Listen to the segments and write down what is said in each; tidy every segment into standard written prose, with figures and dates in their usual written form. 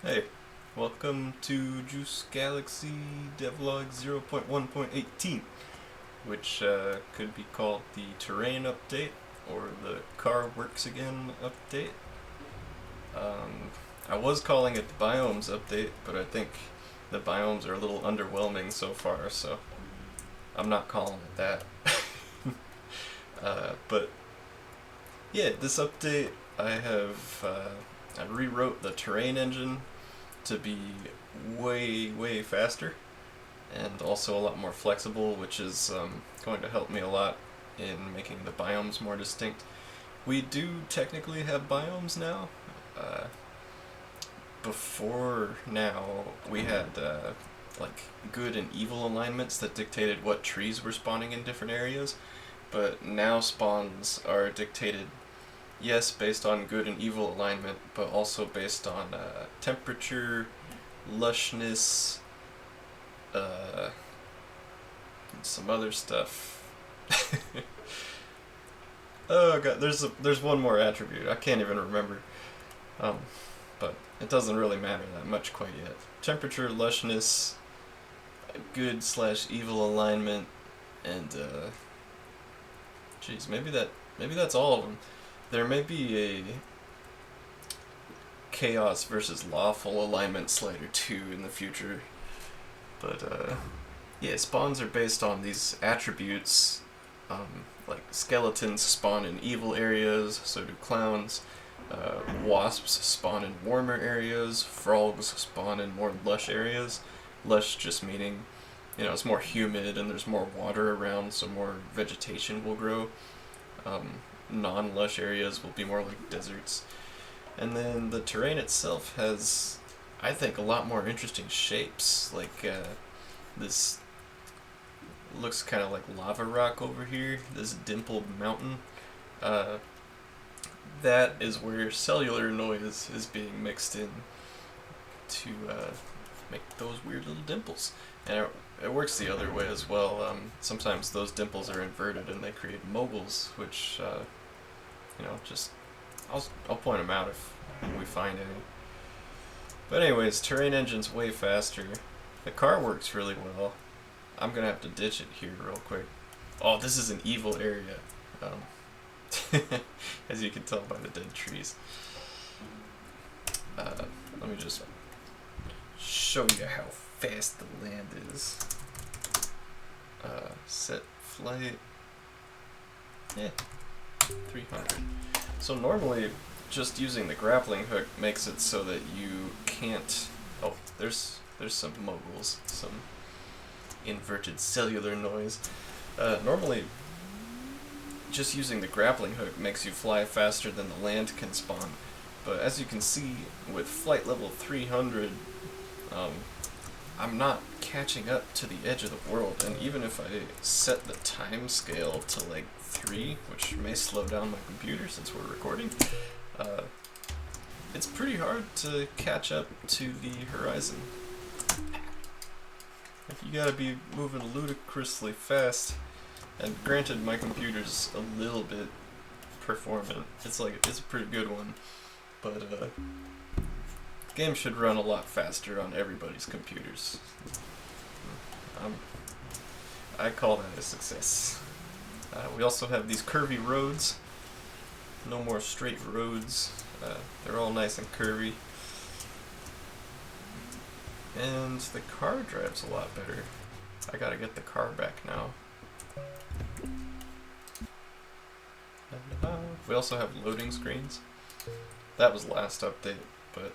Hey, welcome to Juice Galaxy Devlog 0.1.18, which could be called the terrain update or the car works again update. I was calling it the biomes update, but I think the biomes are a little underwhelming so far, so I'm not calling it that. But yeah, this update I rewrote the terrain engine to be way faster and also a lot more flexible, which is going to help me a lot in making the biomes more distinct. We do technically have biomes now. Uh, Before now, we had like good and evil alignments that dictated what trees were spawning in different areas, but now spawns are dictated, yes, based on good and evil alignment, but also based on temperature, lushness, uh, and some other stuff. Oh god, there's one more attribute. I can't even remember. Um, but it doesn't really matter that much quite yet. Temperature, lushness, good slash evil alignment, and geez, maybe that's all of them. There may be a chaos versus lawful alignment slider too in the future, but yeah, spawns are based on these attributes. Like skeletons spawn in evil areas, so do clowns. Wasps spawn in warmer areas. Frogs spawn in more lush areas. Lush just meaning, it's more humid and there's more water around, so more vegetation will grow. Non-lush areas will be more like deserts. And then the terrain itself has, I think, a lot more interesting shapes. Like this looks kind of like lava rock over here. This dimpled mountain. That is where cellular noise is being mixed in to make those weird little dimples. And it works the other way as well. Sometimes those dimples are inverted and they create moguls, which, just I'll point them out if we find any. But anyways, terrain engine's way faster. The car works really well. I'm gonna have to ditch it here real quick. Oh, this is an evil area. As you can tell by the dead trees. Let me just show you how fast the land is. Set flight. Yeah, 300. So normally, just using the grappling hook makes it so that you can't. Oh, there's some moguls, some inverted cellular noise. Normally, just using the grappling hook makes you fly faster than the land can spawn. But as you can see, with flight level 300, I'm not catching up to the edge of the world. And even if I set the time scale to like 3, which may slow down my computer since we're recording, it's pretty hard to catch up to the horizon. You gotta be moving ludicrously fast. And granted, my computer's a little bit performant. It's a pretty good one, but the game should run a lot faster on everybody's computers. I call that a success. We also have these curvy roads. No more straight roads. They're all nice and curvy. And the car drives a lot better. I gotta get the car back now. We also have loading screens. That was last update, but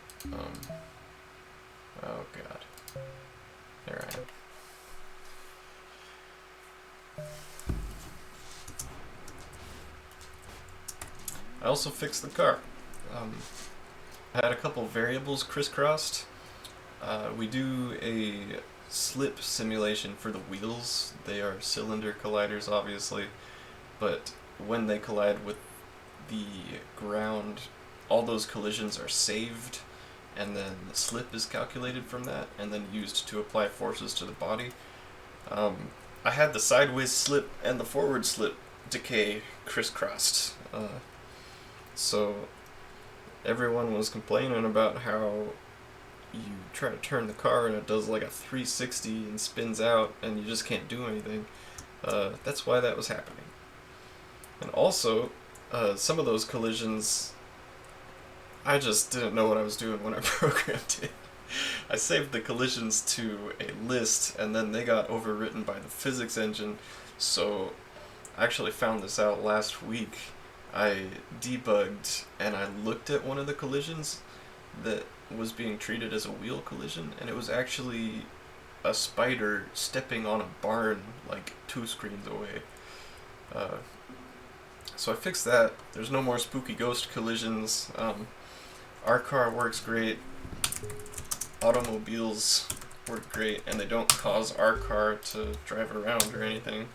oh god. There I am. I also fixed the car. I had a couple variables crisscrossed. We do a slip simulation for the wheels. They are cylinder colliders, obviously, but when they collide with the ground, all those collisions are saved, and then the slip is calculated from that, and then used to apply forces to the body. I had the sideways slip and the forward slip decay crisscrossed, so everyone was complaining about how you try to turn the car and it does like a 360 and spins out and you just can't do anything. That's why that was happening. And also, some of those collisions, I just didn't know what I was doing when I programmed it. I saved the collisions to a list and then they got overwritten by the physics engine, so I actually found this out last week. I debugged and I looked at one of the collisions that was being treated as a wheel collision, and it was actually a spider stepping on a barn like 2 screens away. So I fixed that. There's no more spooky ghost collisions. Our car works great. Automobiles work great, and they don't cause our car to drive around or anything.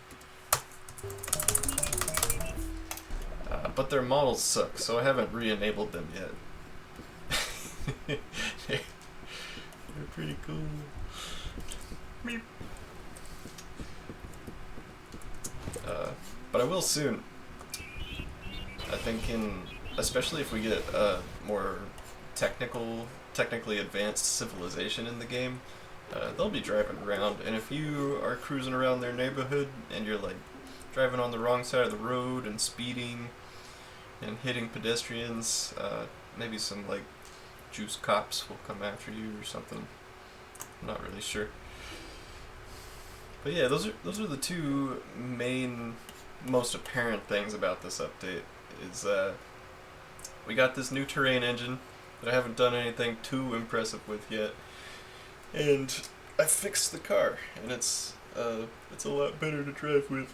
But their models suck, so I haven't re-enabled them yet. They're pretty cool. But I will soon. I think especially if we get more technically advanced civilization in the game, they'll be driving around, and if you are cruising around their neighborhood and you're like driving on the wrong side of the road and speeding and hitting pedestrians, maybe some like juice cops will come after you or something. I'm not really sure. But yeah, those are the two main, most apparent things about this update. Is we got this new terrain engine that I haven't done anything too impressive with yet, and I fixed the car, and it's a lot better to drive with.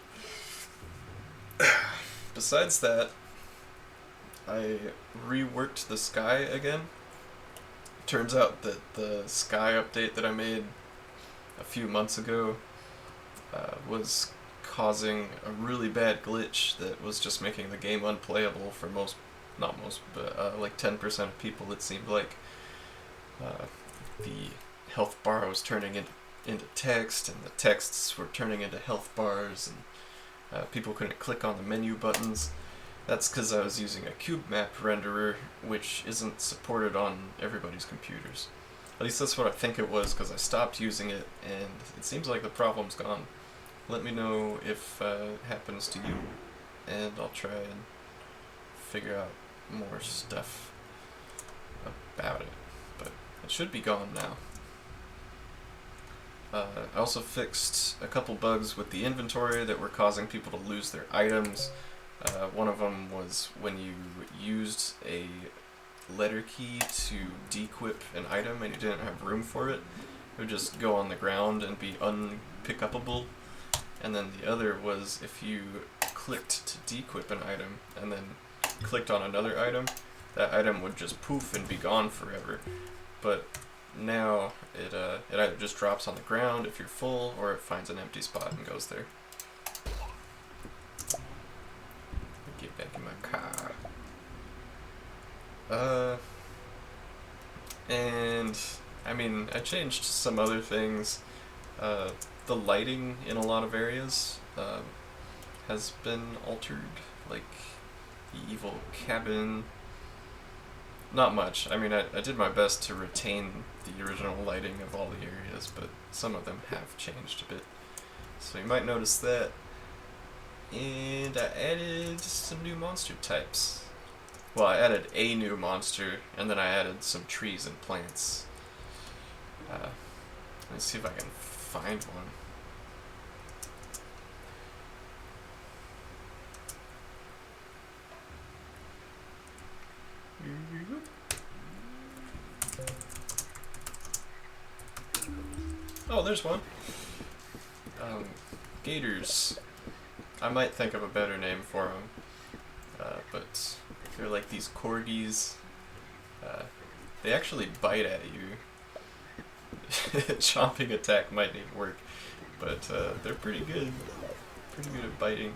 Besides that, I reworked the sky again. Turns out that the sky update that I made a few months ago was causing a really bad glitch that was just making the game unplayable for like 10% of people, it seemed like. The health bar was turning into text, and the texts were turning into health bars, and people couldn't click on the menu buttons. That's because I was using a cube map renderer, which isn't supported on everybody's computers. At least that's what I think it was, because I stopped using it, and it seems like the problem's gone. Let me know if it happens to you, and I'll try and figure out more stuff about it. But it should be gone now. I also fixed a couple bugs with the inventory that were causing people to lose their items. One of them was when you used a letter key to dequip an item and you didn't have room for it, it would just go on the ground and be unpick-upable. And then the other was if you clicked to dequip an item and then clicked on another item, that item would just poof and be gone forever. But now it either just drops on the ground if you're full, or it finds an empty spot and goes there. Get back in my car. And I mean, I changed some other things. The lighting in a lot of areas has been altered, like the evil cabin. Not much. I mean, I did my best to retain the original lighting of all the areas, but some of them have changed a bit. So you might notice that. And I added some new monster types. Well, I added a new monster, and then I added some trees and plants. Let's see if I can find one. Oh, there's one. Gators. I might think of a better name for them, but they're like these corgis. They actually bite at you. Chomping attack might need work, but they're pretty good. Pretty good at biting.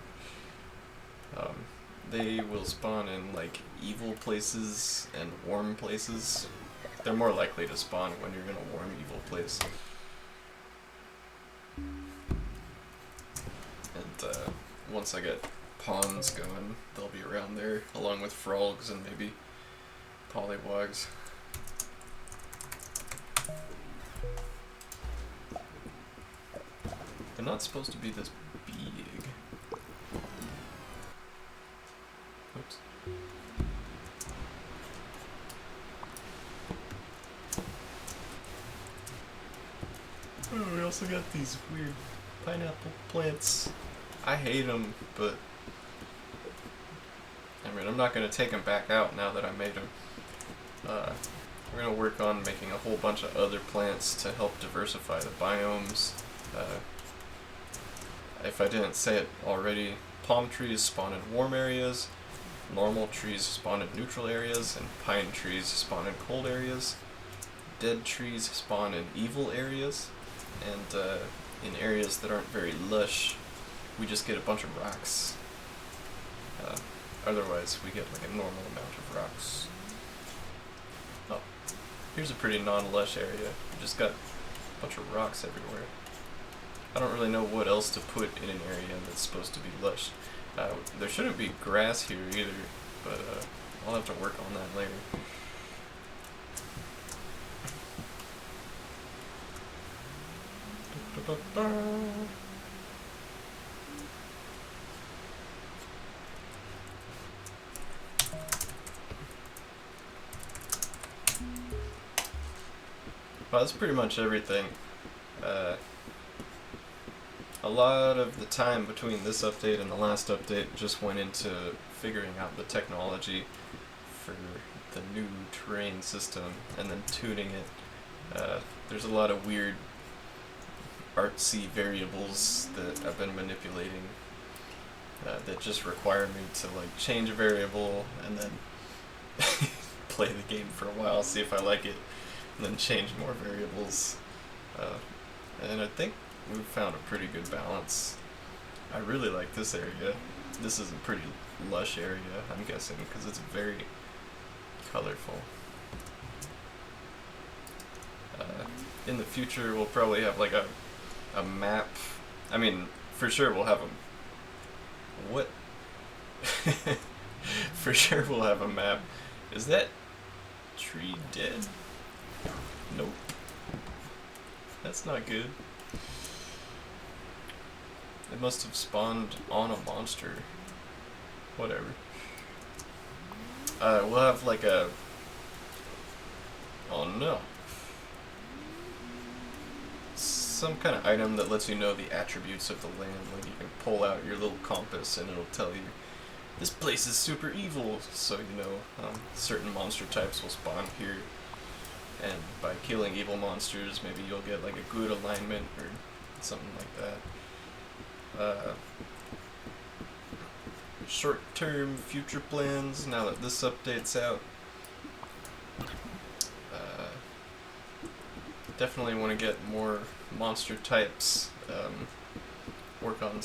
They will spawn in like evil places and warm places. They're more likely to spawn when you're in a warm, evil place. And once I get ponds going, they'll be around there, along with frogs and maybe pollywogs. They're not supposed to be this big. Oops. Oh, we also got these weird pineapple plants. I hate them, but I mean, I'm not going to take them back out now that I made them. We're going to work on making a whole bunch of other plants to help diversify the biomes. If I didn't say it already, palm trees spawn in warm areas, normal trees spawn in neutral areas, and pine trees spawn in cold areas. Dead trees spawn in evil areas, and in areas that aren't very lush, we just get a bunch of rocks. Otherwise, we get like a normal amount of rocks. Oh, here's a pretty non-lush area. We just got a bunch of rocks everywhere. I don't really know what else to put in an area that's supposed to be lush. There shouldn't be grass here either, but I'll have to work on that later. Well, that's pretty much everything. A lot of the time between this update and the last update just went into figuring out the technology for the new terrain system and then tuning it. There's a lot of weird artsy variables that I've been manipulating that just require me to like change a variable and then play the game for a while, see if I like it, and then change more variables. And I think we've found a pretty good balance. I really like this area. This is a pretty lush area, I'm guessing, because it's very colorful. In the future, we'll probably have like a map. I mean, for sure we'll have a... What? For sure we'll have a map. Is that tree dead? Nope. That's not good. It must have spawned on a monster. Whatever. We'll have like a... Oh no. Some kind of item that lets you know the attributes of the land. Like you can pull out your little compass and it'll tell you this place is super evil, so you know certain monster types will spawn here, and by killing evil monsters maybe you'll get like a good alignment or something like that. Short-term future plans now that this update's out. Definitely want to get more monster types, work on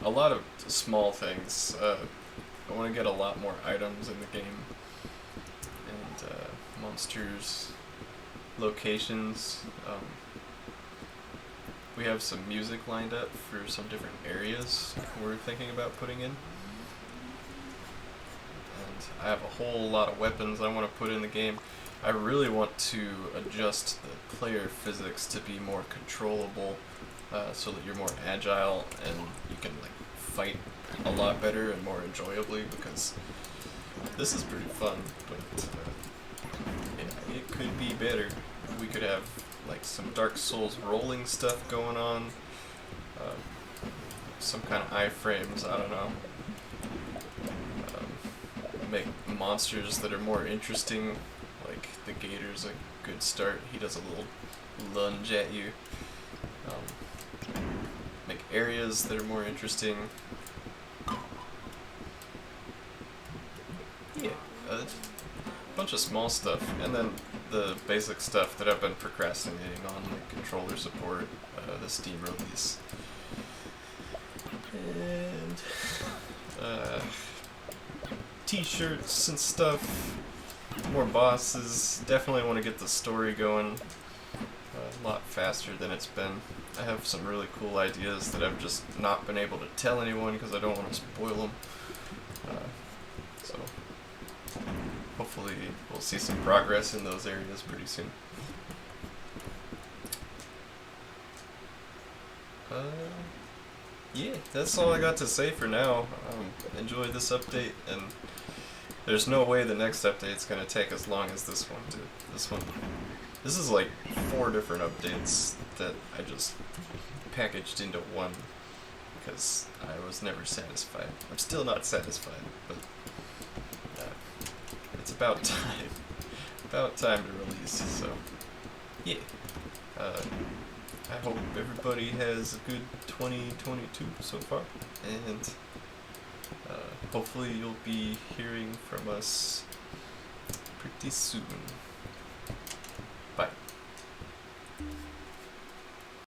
a lot of small things. I want to get a lot more items in the game, and monsters, locations. We have some music lined up for some different areas we're thinking about putting in. And I have a whole lot of weapons I want to put in the game. I really want to adjust the player physics to be more controllable, so that you're more agile and you can like fight a lot better and more enjoyably, because this is pretty fun, but yeah, it could be better. We could have like some Dark Souls rolling stuff going on, some kind of iframes, I don't know. Make monsters that are more interesting, like the Gator's a good start. He does a little lunge at you. Make areas that are more interesting. Yeah, a bunch of small stuff, and then the basic stuff that I've been procrastinating on, like controller support, the Steam release, and t-shirts and stuff, more bosses. Definitely want to get the story going a lot faster than it's been. I have some really cool ideas that I've just not been able to tell anyone because I don't want to spoil them. So hopefully we'll see some progress in those areas pretty soon. Yeah, that's all I got to say for now. Enjoy this update, and there's no way the next update's gonna take as long as this one did. This is like 4 different updates that I just packaged into one because I was never satisfied. I'm still not satisfied, but it's about time. About time to release, so yeah. I hope everybody has a good 2022 so far, and hopefully you'll be hearing from us pretty soon.